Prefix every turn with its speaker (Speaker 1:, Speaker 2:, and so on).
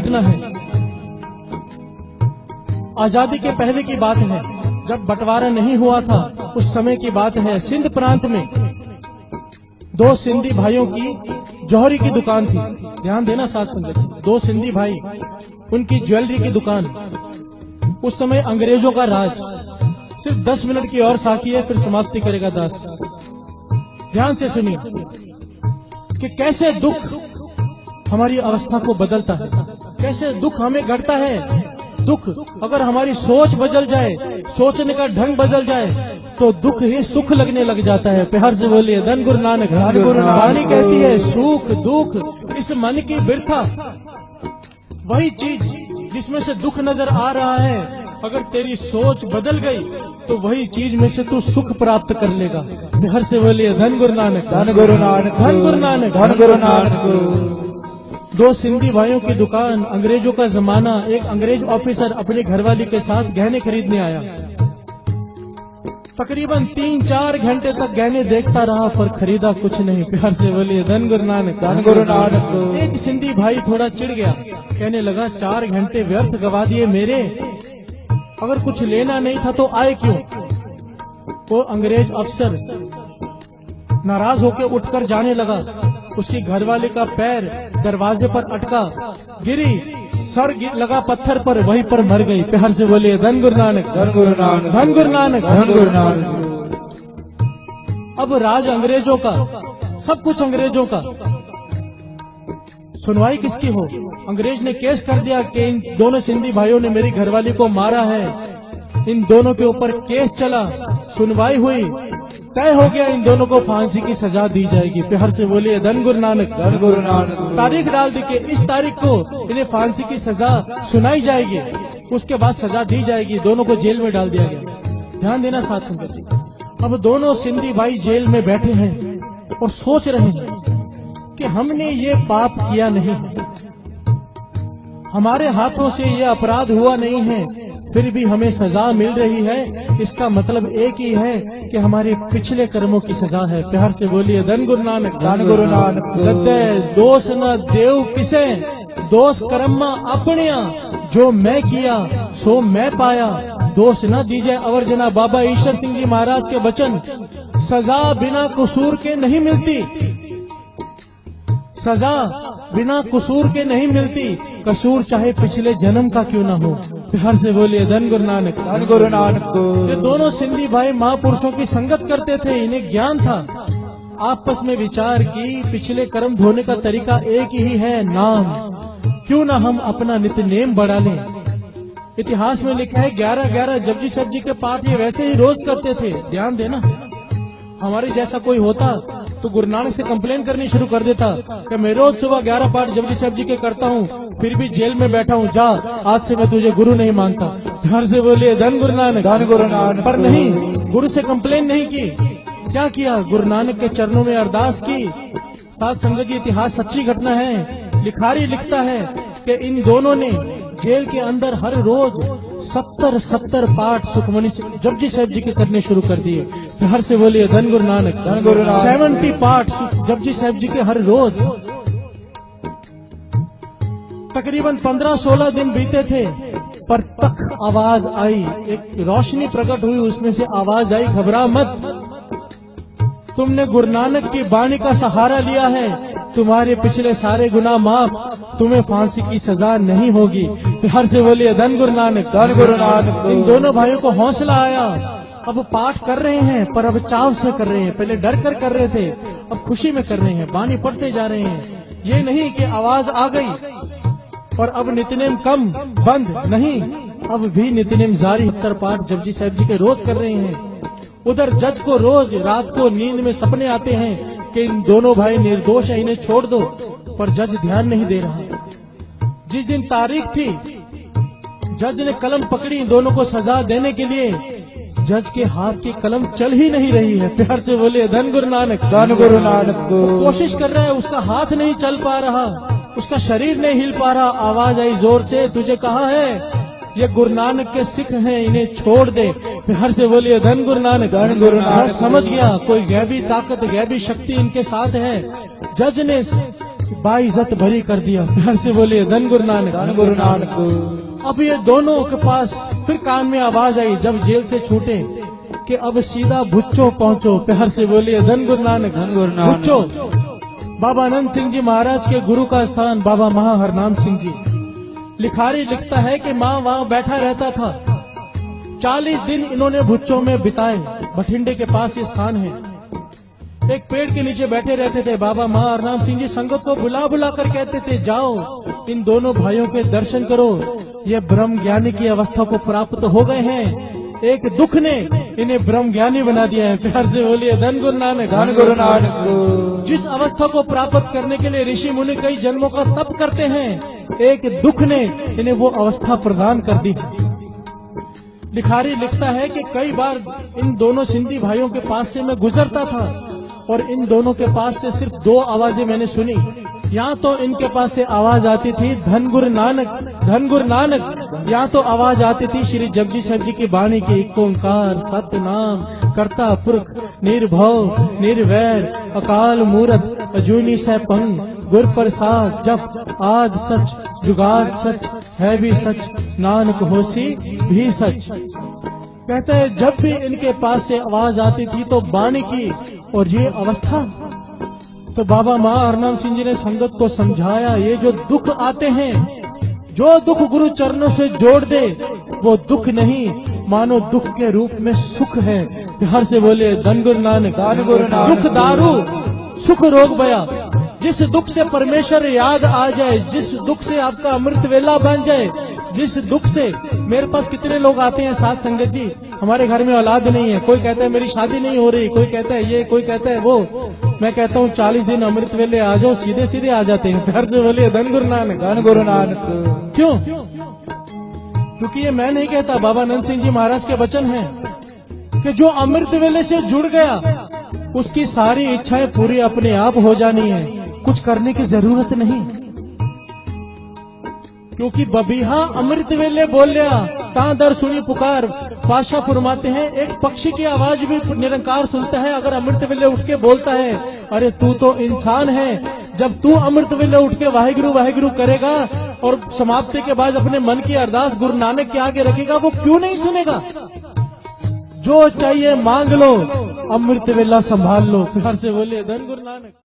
Speaker 1: घटना है। आजादी के पहले की बात है, जब बंटवारा नहीं हुआ था उस समय की बात है। सिंध प्रांत में दो सिंधी भाइयों की जौहरी की दुकान थी। ध्यान देना साथ संगत, दो सिंधी भाई, उनकी ज्वेलरी की दुकान। उस समय अंग्रेजों का राज। सिर्फ 10 मिनट की और साकी है, फिर समाप्ति करेगा दास। ध्यान से सुनिए कि कैसे दुख हमारी अवस्था को बदलता है, कैसे दुख हमें घटता है। दुख अगर हमारी सोच बदल जाए, सोचने का ढंग बदल जाए, तो दुख ही सुख लगने लग जाता है। प्यार से बोलिए धन गुरु नानक। वाणी कहती है सुख दुख इस मन की बिरथा। वही चीज जिसमें से दुख नजर आ रहा है, अगर तेरी सोच बदल गई तो वही चीज में से तू सुख प्राप्त कर लेगा। प्यार से बोलिए धन गुरु नानक, धन गुरु नानक, धन गुरु नानक, धन गुरु नानक। दो सिंधी भाइयों की दुकान, अंग्रेजों का जमाना। एक अंग्रेज ऑफिसर अपनी घरवाली के साथ गहने खरीदने आया। तकरीबन 3-4 घंटे तक गहने देखता रहा पर खरीदा कुछ नहीं। प्यार से बोलिए धन गुरु नानक, धन गुरु नानक। एक सिंधी भाई थोड़ा चिढ़ गया, कहने लगा 4 घंटे व्यर्थ गवा दिए मेरे, अगर कुछ लेना नहीं था तो आए क्यों। वो अंग्रेज अफसर नाराज होकर उठकर जाने लगा। उसकी घरवाली का पैर दरवाजे पर अटका, गिरी, सर लगा पत्थर पर, वहीं पर मर गई। प्यार से बोलिए धन गुरु नानक, धन गुरु नानक, धन गुरु नानक, धन गुरु नानक। अब राज अंग्रेजों का, सब कुछ अंग्रेजों का। सुनवाई किसकी हो? अंग्रेज ने केस कर दिया कि इन दोनों सिंधी भाइयों ने मेरी घरवाली को मारा है। इन दोनों के ऊपर केस चला, सुनवाई हुई, तय हो गया इन दोनों को फांसी की सजा दी जाएगी। प्यार से बोलिए धन गुरु नानक, धन गुरु नानक। तारीख डाल दी कि इस तारीख को इन्हें फांसी की सजा सुनाई जाएगी, उसके बाद सजा दी जाएगी। दोनों को जेल में डाल दिया गया। ध्यान देना साथ संगत। अब दोनों सिंधी भाई जेल में बैठे हैं और सोच रहे हैं कि हमने ये पाप किया नहीं, हमारे हाथों से ये अपराध हुआ नहीं है, फिर भी हमें सजा मिल रही है। इसका मतलब एक ही है कि हमारे पिछले कर्मों की सजा है। प्यार से बोलिए धन गुरु नानक, धन गुरु नानक। सत्य दोष न देव किसे, दोष कर्मा अपनिया, जो मैं किया सो मैं पाया, दोष न दीजिए अवर जना। बाबा ईश्वर सिंह जी महाराज के वचन। सजा बिना कसूर के नहीं मिलती, सजा बिना कसूर के नहीं मिलती, कसूर चाहे पिछले जन्म का क्यों ना हो। प्यार से बोलिए धन गुरु नानक, धन गुरु नानक। ये दोनों सिंधी भाई महापुरुषों की संगत करते थे, इन्हें ज्ञान था। आपस में विचार की पिछले कर्म धोने का तरीका एक ही है, नाम। क्यों ना हम अपना नित्यनेम बढ़ा लें। इतिहास में लिखा है 11-11 जपजी साहब जी के पाठ ये वैसे ही रोज करते थे। ध्यान देना, हमारे जैसा कोई होता तो गुरु नानक से कंप्लेन करनी शुरू कर देता कि मैं रोज सुबह 11 पाठ जपजी साहब जी के करता हूँ, फिर भी जेल में बैठा हूँ, जा आज से मैं तुझे गुरु नहीं मानता। घर से बोलिए धन गुरु नानक, धन गुरु नानक। पर नहीं, गुरु से कंप्लेन नहीं की। क्या किया? गुरु नानक के चरणों में अरदास की। साथ संगत जी, इतिहास सच्ची घटना है। लिखारी लिखता है कि इन दोनों ने जेल के अंदर हर रोज 70 पाठ सुखमनी जपजी साहब जी के करने शुरू कर दिए। हर से बोलिए धन गुरु नानक, धन गुरु नानक। 70 पाठ जपजी साहब जी के हर रोज। तकरीबन 15-16 दिन बीते थे, पर तक आवाज आई, एक रोशनी प्रकट हुई, उसमें से आवाज आई, घबरा मत, तुमने गुरु नानक की बाणी का सहारा लिया है, तुम्हारे पिछले सारे गुनाह माफ, तुम्हें फांसी की सजा नहीं होगी। हर से बोलिए धन गुरु नानक, धन गुरु नानक। इन दोनों भाइयों को हौसला आया। अब पाठ कर रहे हैं, पर अब चाव से कर रहे हैं। पहले डर कर रहे थे, अब खुशी में कर रहे हैं, बानी पढ़ते जा रहे हैं। ये नहीं कि आवाज आ गई और अब नित्यनेम कम बंद, नहीं, अब भी नित्यनेम जारी। 70 पाठ जपजी साहब जी के रोज कर रहे हैं। उधर जज को रोज रात को नींद में सपने आते हैं कि इन दोनों भाई निर्दोष है, इन्हें छोड़ दो, पर जज ध्यान नहीं दे रहा। जिस दिन तारीख थी, जज ने कलम पकड़ी दोनों को सजा देने के लिए, जज के हाथ की कलम चल ही नहीं रही है। प्यार से बोले धन गुरु नानक, धन गुरु नानक। कोशिश कर रहा है, उसका हाथ नहीं चल पा रहा, उसका शरीर नहीं हिल पा रहा। आवाज आई जोर से, तुझे कहा है ये गुरु नानक के सिख हैं, इन्हें छोड़ दे। प्यार से बोलिए धन गुरु नानक, धन गुरु नानक। समझ गया कोई गैबी ताकत, गैबी शक्ति इनके साथ है। जज ने बाइज्जत भरी कर दिया। प्यार से बोलिए धन गुरु नानक।
Speaker 2: धन गुरु नानक।
Speaker 1: अब ये दोनों के पास फिर कान में आवाज आई जब जेल से छूटे कि अब सीधा भुच्चो पहुंचो। प्यार से बोलिए धन गुरु नानक।
Speaker 2: धन गुरु नानक।
Speaker 1: भुच्चो बाबा आनंद सिंह जी महाराज के गुरु का स्थान बाबा महा हरनाम सिंह जी। लिखारी लिखता है कि माँ वहाँ बैठा रहता था। 40 दिन इन्होंने भुच्चो में बिताए। बठिंडे के पास ये स्थान है। एक पेड़ के नीचे बैठे रहते थे। बाबा महा हरनाम सिंह जी संगत को बुला बुला कर कहते थे, जाओ इन दोनों भाइयों के दर्शन करो, ये ब्रह्म ज्ञानी की अवस्था को प्राप्त हो गए हैं। एक दुख ने इन्हें ब्रह्म ज्ञानी बना दिया है। प्यार से बोलिए धन गुरु नानक।
Speaker 2: धन गुरु नानक।
Speaker 1: जिस अवस्था को प्राप्त करने के लिए ऋषि मुनि कई जन्मों का तप करते हैं, एक दुख ने इन्हें वो अवस्था प्रदान कर दी। लिखारी लिखता है कि कई बार इन दोनों सिंधी भाइयों के पास से मैं गुजरता था और इन दोनों के पास से सिर्फ 2 आवाजें मैंने सुनी। यहाँ तो इनके पास से आवाज आती थी धन गुरु नानक, धन गुरु नानक। यहाँ तो आवाज आती थी श्री जगदीश साहब जी की वाणी की, एक ओंकार सतनाम करता पुरख निर्भव निर्वैर अकाल मूरत अजूनी सैपंग गुर प्रसाद जप आद सच जुगाद सच है भी सच नानक होसी भी सच। कहते हैं जब भी इनके पास से आवाज आती थी तो वाणी की और ये अवस्था। तो बाबा महा हरनाम सिंह जी ने संगत को समझाया, ये जो दुख आते हैं, जो दुख गुरु चरणों से जोड़ दे वो दुख नहीं मानो दुख के रूप में सुख है। प्यार से बोले धन गुरु नानक।
Speaker 2: धन गुरु नानक।
Speaker 1: दुख दारू सुख रोग बया। जिस दुख से परमेश्वर याद आ जाए, जिस दुख से आपका अमृत वेला बन जाए, जिस दुख से मेरे पास कितने लोग आते हैं साथ संगत जी, हमारे घर में औलाद नहीं है, कोई कहता है मेरी शादी नहीं हो रही, कोई कहता है ये, कोई कहता है वो। मैं कहता हूँ 40 दिन अमृत वेले आ जाओ, सीधे सीधे आ जाते हैं। प्यार से बोलिए धन गुरु नानक।
Speaker 2: धन गुरु नानक।
Speaker 1: क्यों? क्योंकि ये मैं नहीं कहता, बाबा आनंद सिंह जी महाराज के वचन है कि जो अमृत वेले से जुड़ गया उसकी सारी इच्छाएं पूरी अपने आप हो जानी है, कुछ करने की जरूरत नहीं। क्योंकि बबीहा अमृत वेले बोल लिया ता दर सुनी पुकार। पातशाह फरमाते हैं एक पक्षी की आवाज भी निरंकार सुनता है अगर अमृत वेले उठ के बोलता है, अरे तू तो इंसान है। जब तू अमृत वेले उठ के वाहिगुरु वाहिगुरु करेगा और समाप्ति के बाद अपने मन की अरदास गुरु नानक के आगे रखेगा, वो क्यों नहीं सुनेगा? जो चाहिए मांग लो, अमृत वेला संभाल लो। प्यार से बोलिए धन गुरु नानक।